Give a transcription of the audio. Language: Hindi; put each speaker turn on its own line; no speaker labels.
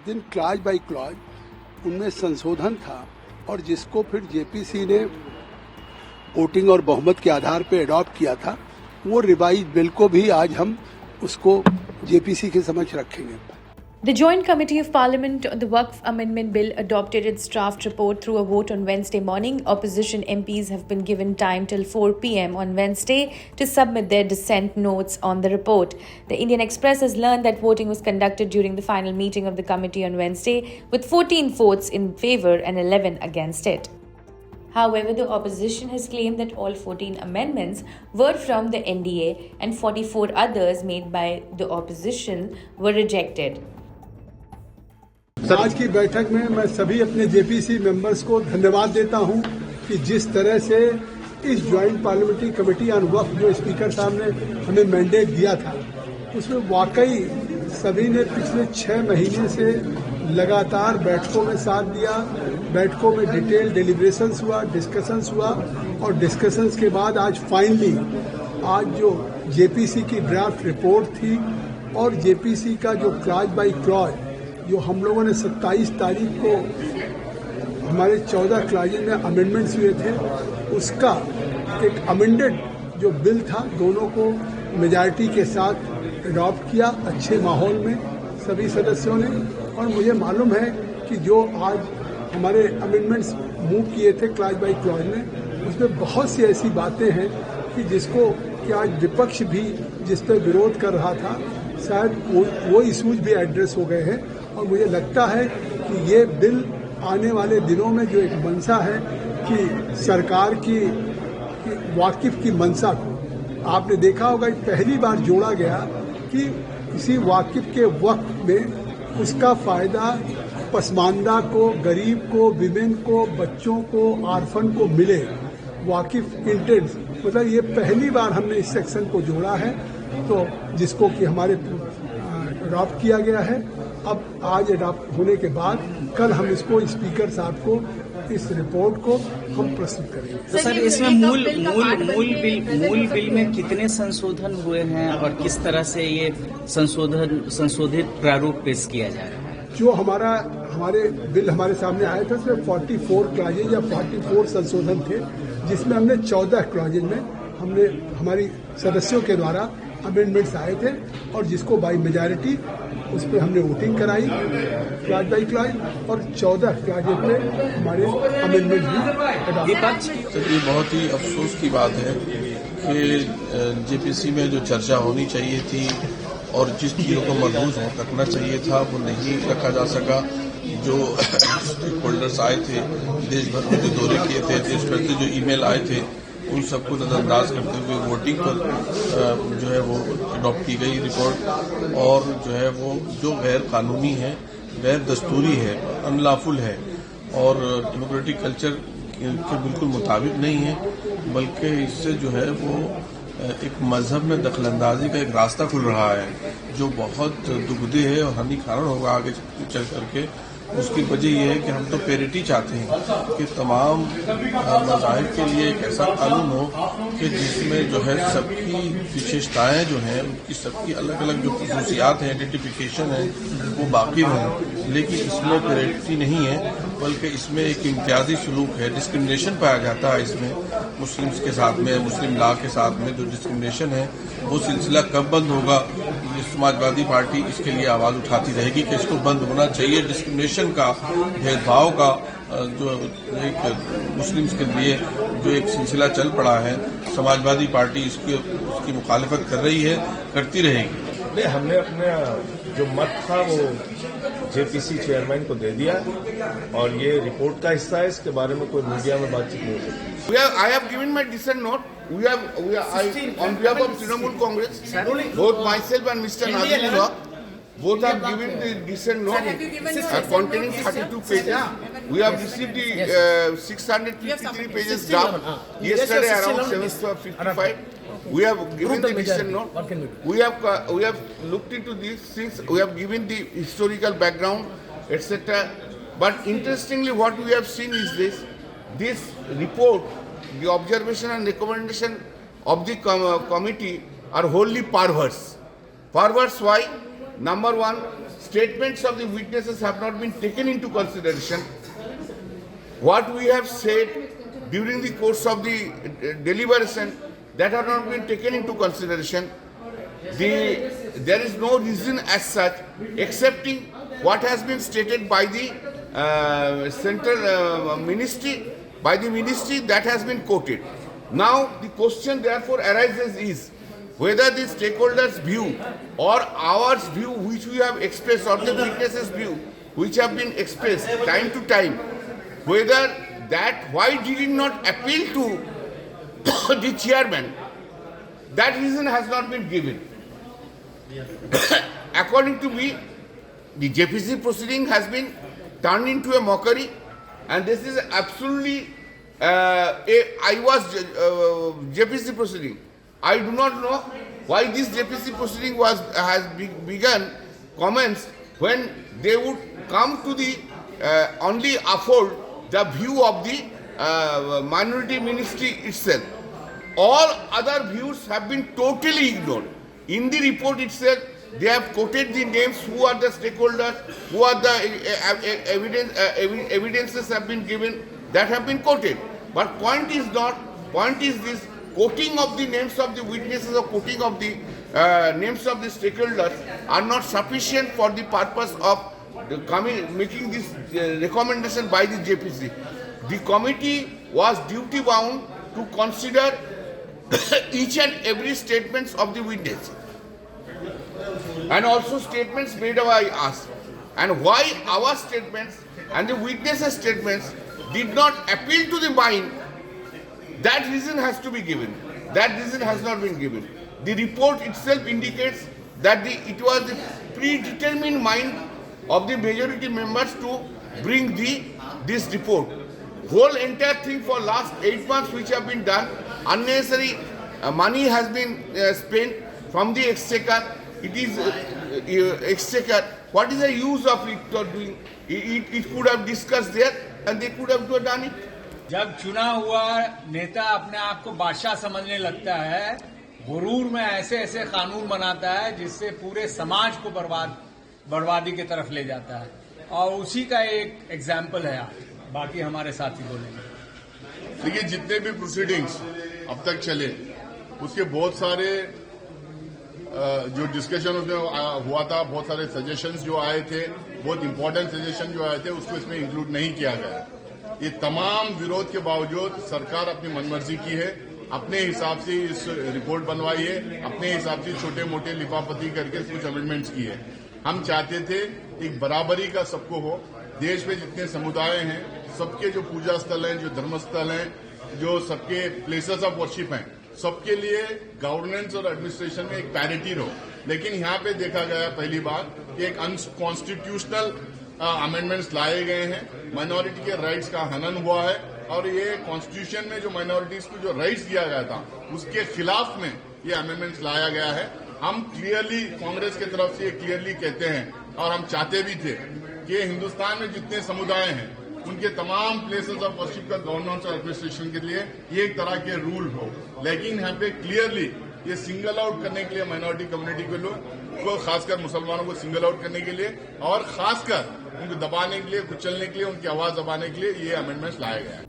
दिन क्लॉज बाय क्लॉज उनमें संशोधन था और जिसको फिर जेपीसी ने वोटिंग और बहुमत के आधार पर अडॉप्ट किया था, वो रिवाइज बिल को भी आज हम उसको जेपीसी के समक्ष रखेंगे।
The Joint Committee of Parliament on the Waqf Amendment Bill adopted its draft report through a vote on Wednesday morning. Opposition MPs have been given time till 4 p.m. on Wednesday to submit their dissent notes on the report. The Indian Express has learned that voting was conducted during the final meeting of the committee on Wednesday, with 14 votes in favour and 11 against it. However, the opposition has claimed that all 14 amendments were from the NDA and 44 others made by the opposition were rejected.
आज की बैठक में मैं सभी अपने जेपीसी मेंबर्स को धन्यवाद देता हूं कि जिस तरह से इस ज्वाइंट पार्लियामेंट्री कमेटी ऑन वक्फ जो स्पीकर साहब ने हमें मैंडेट दिया था, उसमें वाकई सभी ने पिछले 6 महीने से लगातार बैठकों में साथ दिया। बैठकों में डिटेल डिलिब्रेशंस हुआ, डिस्कशंस हुआ और डिस्कशंस के बाद आज फाइनली आज जो जेपीसी की ड्राफ्ट रिपोर्ट थी और जेपीसी का जो क्लॉज बाय क्लॉज जो हम लोगों ने 27 तारीख को हमारे 14 क्लॉजेज में अमेंडमेंट्स हुए थे, उसका एक अमेंडेड जो बिल था दोनों को मेजॉरिटी के साथ अडॉप्ट किया अच्छे माहौल में सभी सदस्यों ने। और मुझे मालूम है कि जो आज हमारे अमेंडमेंट्स मूव किए थे क्लॉज बाय क्लॉज में, उसमें बहुत सी ऐसी बातें हैं कि जिसको कि आज विपक्ष भी जिस पर विरोध कर रहा था, शायद वो इशूज भी एड्रेस हो गए हैं। और मुझे लगता है कि ये बिल आने वाले दिनों में जो एक मंशा है कि सरकार की वाकिफ की मंशा को आपने देखा होगा पहली बार जोड़ा गया कि किसी वाकिफ के वक्त में उसका फायदा पसमानदा को, गरीब को, विमेन को, बच्चों को, आर्फन को मिले। वाकिफ इंटेंस मतलब ये पहली बार हमने इस सेक्शन को जोड़ा है, तो जिसको कि हमारे अडॉप्ट किया गया है। अब आज अडॉप्ट होने के बाद कल हम इसको स्पीकर साहब को इस रिपोर्ट को हम प्रस्तुत करेंगे।
तो सर इसमें मूल बिल में कितने संशोधन हुए हैं और किस तरह से ये संशोधित प्रारूप पेश किया जा रहा है?
जो हमारे बिल हमारे सामने आया था उसमें 44 क्लॉजेज या 44 संशोधन थे, जिसमें हमने 14 क्लॉजेज में हमने हमारी सदस्यों के द्वारा अमेंडमेंट्स आए थे और जिसको बाई मेजॉरिटी उस पर हमने वोटिंग कराई क्लॉज बाई क्लॉज और 14 क्लॉजेज पे हमारे अमेंडमेंट भी
तो ये बहुत ही अफसोस की बात है कि जेपीसी में जो चर्चा होनी चाहिए थी और जिस चीज़ों को मलहूज रखना चाहिए था वो नहीं रखा जा सका। जो स्टेक होल्डर्स आए थे, देश भर में जो दौरे किए थे, देश भर से जो ईमेल आए थे, उन सबको नज़रअंदाज करते हुए वोटिंग पर जो है वो अडॉप्ट की गई रिपोर्ट और जो है वो जो गैर कानूनी है, गैर दस्तूरी है, अनलॉफुल है और डेमोक्रेटिक कल्चर के बिल्कुल मुताबिक नहीं है, बल्कि इससे जो है वो एक मजहब में दखलंदाजी का एक रास्ता खुल रहा है जो बहुत दुखदेह है और हानिकारक होगा आगे चल करके। उसकी वजह यह है कि हम तो पेरिटी चाहते हैं कि तमाम मज़ाहिब के लिए एक ऐसा कानून हो कि जिसमें जो है सबकी विशेषताएं जो हैं, उनकी सबकी अलग अलग जो खसूसियात हैं, आइडेंटिफिकेशन है, वो बाकी हों। लेकिन इसमें पेरिटी नहीं है, बल्कि इसमें एक इम्तियाजी सलूक है, डिस्क्रिमिनेशन पाया जाता है। इसमें मुस्लिम्स के साथ में, मुस्लिम लॉ के साथ में जो डिस्क्रिमिनेशन है, वो सिलसिला कब बंद होगा? ये समाजवादी पार्टी इसके लिए आवाज़ उठाती रहेगी कि इसको बंद होना चाहिए। डिस्क्रिमिनेशन का, भेदभाव का जो एक मुस्लिम्स के लिए जो एक सिलसिला चल पड़ा है, समाजवादी पार्टी उसकी मुखालिफत कर रही है, करती रहेगी।
नहीं, हमने अपना जो मत था वो जेपीसी चेयरमैन को दे दिया और ये रिपोर्ट का हिस्सा है, इसके बारे में कोई मीडिया में बातचीत नहीं हो सकती।
I have given my dissent note. On behalf of Trinamool Congress, both myself and Mr. Nazrullah, both have given the dissent note containing 32 pages. We have received the 653 pages draft yesterday around 7:55. We have given the dissent note. We have looked into these things. We have given the historical background, etc. But interestingly, what we have seen is this report, the observation and recommendation of the committee are wholly perverse. Perverse why? Number one, statements of the witnesses have not been taken into consideration. What we have said during the course of the deliberation, that have not been taken into consideration. There is no reason as such, excepting what has been stated by the central ministry, that has been quoted. Now the question therefore arises is whether the stakeholders' view or our view which we have expressed, or the witnesses' view which have been expressed time to time, whether that, why did it not appeal to the chairman, that reason has not been given. According to me, the JPC proceeding has been turned into a mockery, and this is absolutely JPC proceeding. I do not know why this JPC proceeding has begun, commenced, when they would come to the only afford the view of the minority ministry itself. All other views have been totally ignored. In the report itself, they have quoted the names, who are the stakeholders, who are the evidences have been given, that have been quoted. But point is this, quoting of the names of the witnesses or quoting of the names of the stakeholders are not sufficient for the purpose of making this recommendation by the JPC. The committee was duty bound to consider each and every statements of the witness, and also statements made by us, and why our statements and the witnesses' statements did not appeal to the mind. That reason has to be given. That reason has not been given. The report itself indicates that it was the predetermined mind of the majority members to bring this report. Whole entire thing for last 8 months which have been done, unnecessary money has been spent from the exchequer. It is exchequer. What is the use of it for doing? It could have discussed there and they could have done it.
जब चुना हुआ नेता अपने आप को बादशाह समझने लगता है, गुरूर में ऐसे ऐसे कानून बनाता है जिससे पूरे समाज को बर्बादी की तरफ ले जाता है, और उसी का एक एग्जाम्पल है आज। बाकी हमारे साथी बोलेंगे।
देखिए, जितने भी प्रोसीडिंग्स अब तक चले उसके बहुत सारे जो डिस्कशन उसमें हुआ था, बहुत सारे सजेशंस जो आए थे, बहुत इंपॉर्टेंट सजेशन जो आए थे, उसको इसमें इंक्लूड नहीं किया गया। ये तमाम विरोध के बावजूद सरकार अपनी मनमर्जी की है, अपने हिसाब से इस रिपोर्ट बनवाई है, अपने हिसाब से छोटे मोटे लिफाफती करके कुछ अमेंडमेंट्स किए। हम चाहते थे एक बराबरी का सबको हो। देश में जितने समुदाय हैं, सबके जो पूजा स्थल हैं, जो धर्मस्थल हैं, जो सबके प्लेसेस ऑफ वर्शिप हैं, सबके लिए गवर्नेंस और एडमिनिस्ट्रेशन में एक पैरिटी हो। लेकिन यहाँ पे देखा गया पहली बार कि एक अनकॉन्स्टिट्यूशनल अमेंडमेंट्स लाए गए हैं, माइनॉरिटी के राइट्स का हनन हुआ है, और ये कॉन्स्टिट्यूशन में जो माइनॉरिटीज को जो राइट्स दिया गया था उसके खिलाफ में ये अमेंडमेंट्स लाया गया है। हम क्लियरली कांग्रेस की तरफ से क्लियरली कहते हैं, और हम चाहते भी थे कि हिंदुस्तान में जितने समुदाय हैं उनके तमाम प्लेसेस ऑफ वर्शिप का गवर्नेंस और एडमिनिस्ट्रेशन के लिए ये एक तरह के रूल हो। लेकिन यहाँ पे क्लियरली ये सिंगल आउट करने के लिए माइनॉरिटी कम्युनिटी के लोग को, खासकर मुसलमानों को सिंगल आउट करने के लिए और खासकर उनको दबाने के लिए, कुचलने के लिए, उनकी आवाज दबाने के लिए ये अमेंडमेंट्स लाया गया है।